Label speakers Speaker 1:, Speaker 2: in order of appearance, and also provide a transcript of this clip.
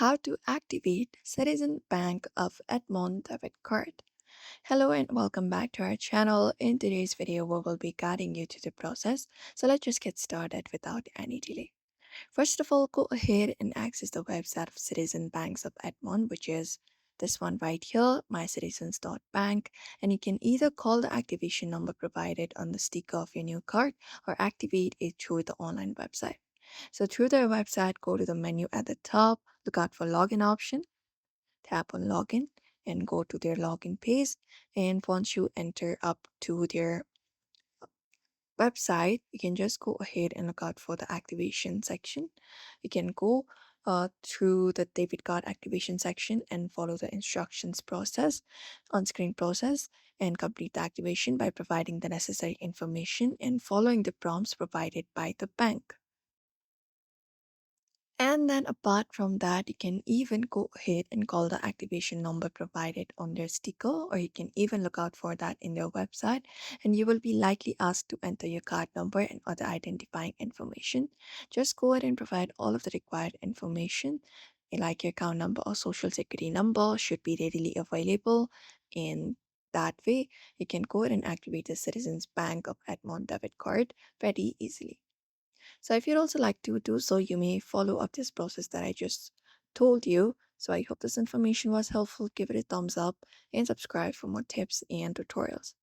Speaker 1: how to activate Citizen Bank of Edmond debit card. Hello and welcome back to our channel. In today's video, we will be guiding you to the process. So let's just get started without any delay. First of all, go ahead and access the website of Citizen Banks of Edmond, which is this one right here, mycitizens.bank, and you can either call the activation number provided on the sticker of your new card or activate it through the online website. So through their website, go to the menu at the top, look out for login option, tap on login and go to their login page. And once you enter up to their website, you can just go ahead and look out for the activation section. You can go through the debit card activation section and follow the instructions process, on screen process, and complete the activation by providing the necessary information and following the prompts provided by the bank. And then apart from that, you can even go ahead and call the activation number provided on their sticker, or you can even look out for that in their website. And you will be likely asked to enter your card number and other identifying information. Just go ahead and provide all of the required information, like your account number or social security number should be readily available. In that way, you can go ahead and activate the Citizens Bank of Edmond debit card very easily. So if you'd also like to do so, you may follow up this process that I just told you. So I hope this information was helpful. Give it a thumbs up and subscribe for more tips and tutorials.